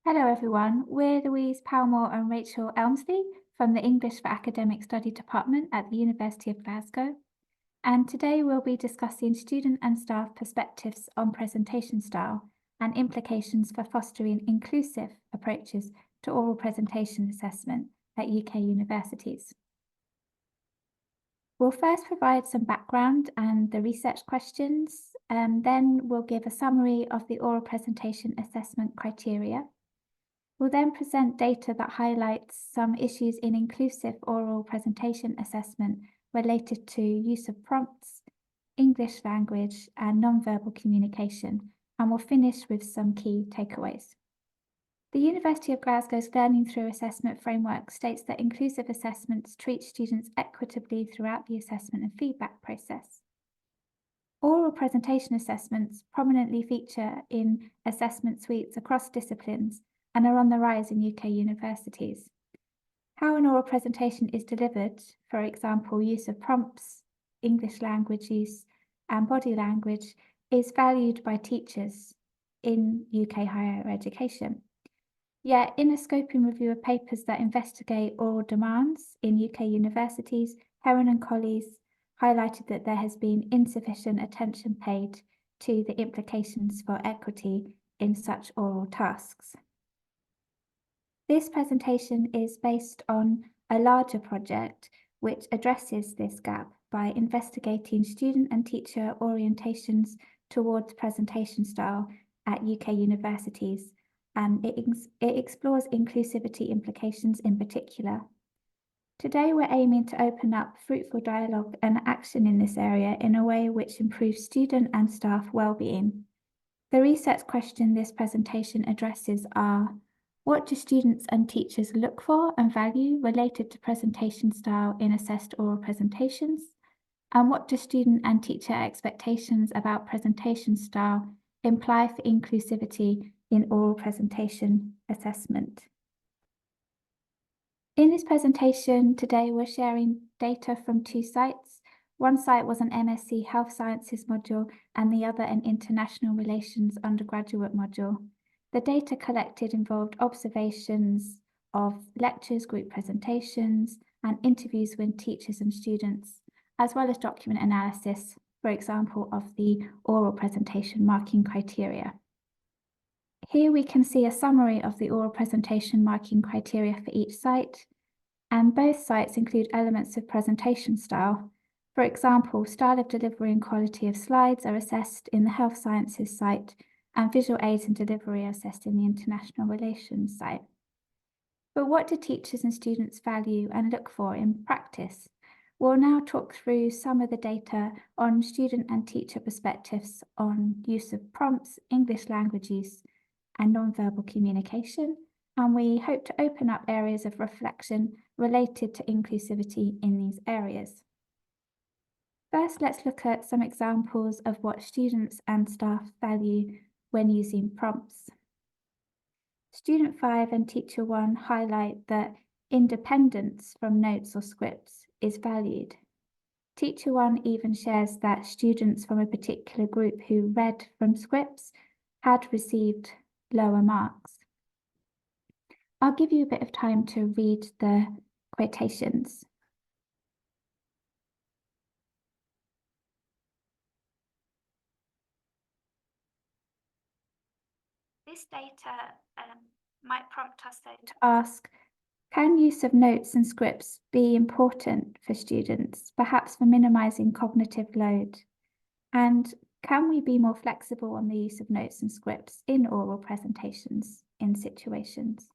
Hello everyone, we're Louise, Palmour and Rachel Elmslie from the English for Academic Study Department at the University of Glasgow. And today we'll be discussing student and staff perspectives on presentation style and implications for fostering inclusive approaches to oral presentation assessment at UK universities. We'll first provide some background and the research questions, and then we'll give a summary of the oral presentation assessment criteria. We'll then present data that highlights some issues in inclusive oral presentation assessment related to use of prompts, English language, and non-verbal communication, and we'll finish with some key takeaways. The University of Glasgow's Learning Through Assessment framework states that inclusive assessments treat students equitably throughout the assessment and feedback process. Oral presentation assessments prominently feature in assessment suites across disciplines and are on the rise in UK universities. How an oral presentation is delivered, for example, use of prompts, English language use, and body language, is valued by teachers in UK higher education. Yet, in a scoping review of papers that investigate oral demands in UK universities, Heron and colleagues highlighted that there has been insufficient attention paid to the implications for equity in such oral tasks. This presentation is based on a larger project which addresses this gap by investigating student and teacher orientations towards presentation style at UK universities, and it explores inclusivity implications in particular. Today, we're aiming to open up fruitful dialogue and action in this area in a way which improves student and staff well-being. The research question this presentation addresses are: what do students and teachers look for and value related to presentation style in assessed oral presentations? And what do student and teacher expectations about presentation style imply for inclusivity in oral presentation assessment? In this presentation today, we're sharing data from two sites. One site was an MSc Health Sciences module and the other an International Relations undergraduate module. The data collected involved observations of lectures, group presentations, and interviews with teachers and students, as well as document analysis, for example, of the oral presentation marking criteria. Here we can see a summary of the oral presentation marking criteria for each site, and both sites include elements of presentation style. For example, style of delivery and quality of slides are assessed in the Health Sciences site, and visual aids and delivery are assessed in the International Relations site. But what do teachers and students value and look for in practice? We'll now talk through some of the data on student and teacher perspectives on use of prompts, English language use, and non-verbal communication, and we hope to open up areas of reflection related to inclusivity in these areas. First, let's look at some examples of what students and staff value when using prompts. Student 5 and Teacher 1 highlight that independence from notes or scripts is valued. Teacher 1 even shares that students from a particular group who read from scripts had received lower marks. I'll give you a bit of time to read the quotations. This data might prompt us though to ask, can use of notes and scripts be important for students, perhaps for minimizing cognitive load? And can we be more flexible on the use of notes and scripts in oral presentations in situations?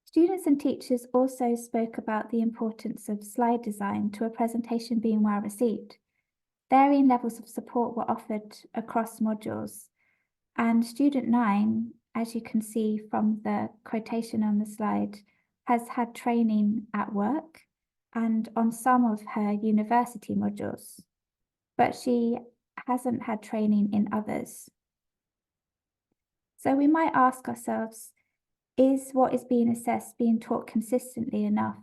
Students and teachers also spoke about the importance of slide design to a presentation being well received. Varying levels of support were offered across modules, and student 9, as you can see from the quotation on the slide, has had training at work and on some of her university modules, but she hasn't had training in others. So we might ask ourselves, is what is being assessed being taught consistently enough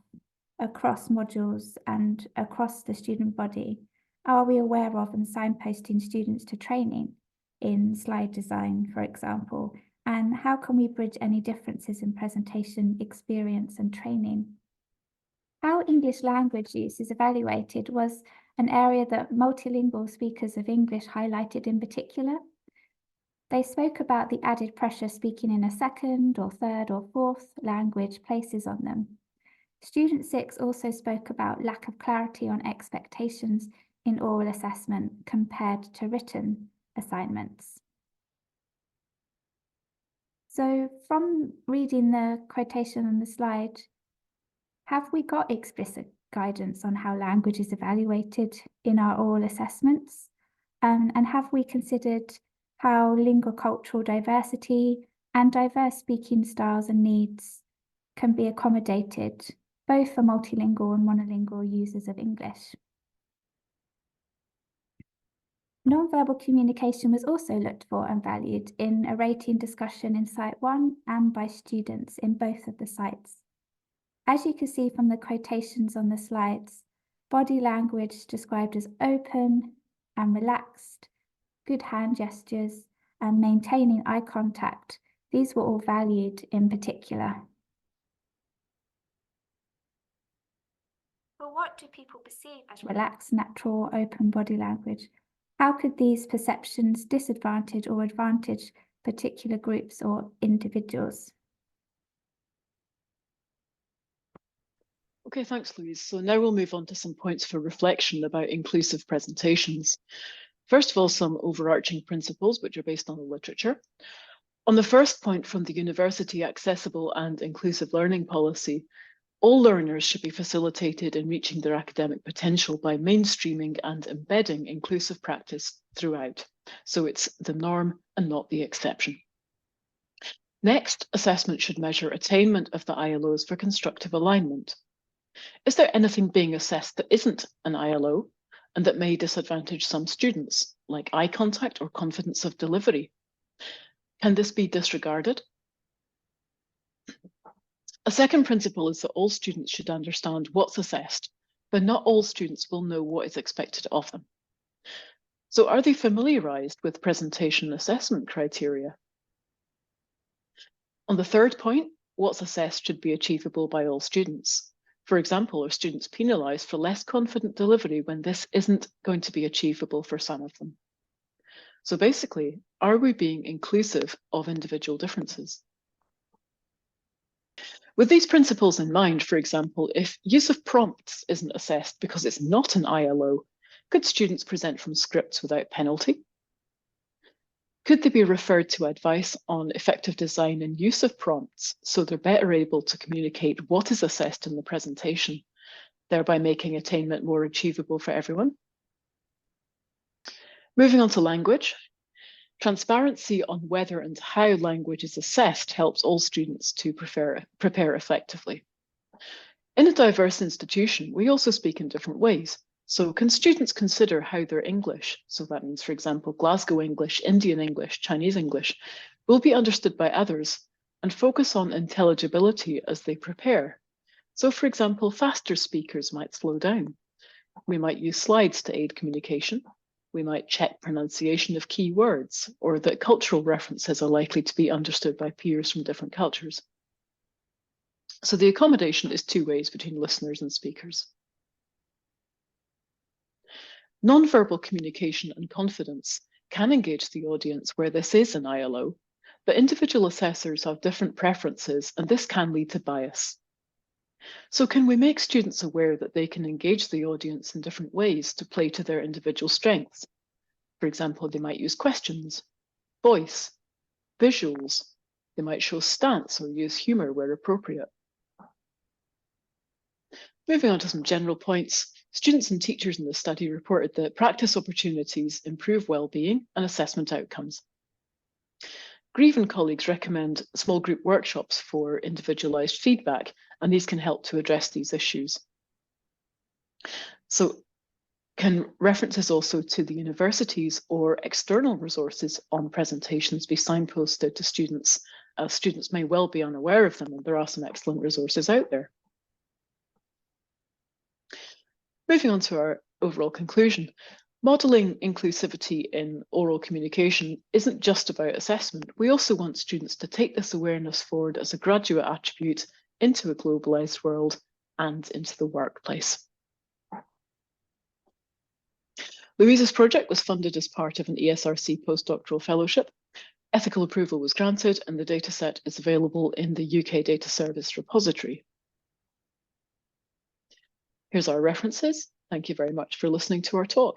across modules and across the student body? Are we aware of and signposting students to training in slide design, for example? And how can we bridge any differences in presentation, experience, and training? How English language use is evaluated was an area that multilingual speakers of English highlighted in particular. They spoke about the added pressure speaking in a second or third or fourth language places on them. Student 6 also spoke about lack of clarity on expectations in oral assessment compared to written assignments. So from reading the quotation on the slide, have we got explicit guidance on how language is evaluated in our oral assessments? And have we considered how linguocultural diversity and diverse speaking styles and needs can be accommodated both for multilingual and monolingual users of English? Non-verbal communication was also looked for and valued in a rating discussion in Site 1 and by students in both of the sites. As you can see from the quotations on the slides, body language described as open and relaxed, good hand gestures, and maintaining eye contact, these were all valued in particular. But what do people perceive as relaxed, natural, open body language? How could these perceptions disadvantage or advantage particular groups or individuals? Okay, thanks, Louise. So now we'll move on to some points for reflection about inclusive presentations. First of all, some overarching principles, which are based on the literature. On the first point from the University Accessible and Inclusive Learning Policy, all learners should be facilitated in reaching their academic potential by mainstreaming and embedding inclusive practice throughout. So it's the norm and not the exception. Next, assessment should measure attainment of the ILOs for constructive alignment. Is there anything being assessed that isn't an ILO and that may disadvantage some students, like eye contact or confidence of delivery? Can this be disregarded? A second principle is that all students should understand what's assessed, but not all students will know what is expected of them. So are they familiarized with presentation assessment criteria? On the third point, what's assessed should be achievable by all students. For example, are students penalized for less confident delivery when this isn't going to be achievable for some of them? So basically, are we being inclusive of individual differences? With these principles in mind, for example, if use of prompts isn't assessed because it's not an ILO, could students present from scripts without penalty? Could they be referred to advice on effective design and use of prompts so they're better able to communicate what is assessed in the presentation, thereby making attainment more achievable for everyone? Moving on to language. Transparency on whether and how language is assessed helps all students to prepare effectively. In a diverse institution, we also speak in different ways. So can students consider how their English, so that means, for example, Glasgow English, Indian English, Chinese English, will be understood by others and focus on intelligibility as they prepare? So, for example, faster speakers might slow down. We might use slides to aid communication. We might check pronunciation of key words, or that cultural references are likely to be understood by peers from different cultures. So the accommodation is two ways between listeners and speakers. Non-verbal communication and confidence can engage the audience where this is an ILO, but individual assessors have different preferences and this can lead to bias. So can we make students aware that they can engage the audience in different ways to play to their individual strengths? For example, they might use questions, voice, visuals. They might show stance or use humor where appropriate. Moving on to some general points, students and teachers in the study reported that practice opportunities improve well-being and assessment outcomes. Grieve and colleagues recommend small group workshops for individualised feedback, and these can help to address these issues. So can references also to the universities or external resources on presentations be signposted to students? Students may well be unaware of them, and there are some excellent resources out there. Moving on to our overall conclusion, Modelling inclusivity in oral communication isn't just about assessment. We also want students to take this awareness forward as a graduate attribute into a globalised world and into the workplace. Louise's project was funded as part of an ESRC postdoctoral fellowship. Ethical approval was granted and the dataset is available in the UK Data Service repository. Here's our references. Thank you very much for listening to our talk.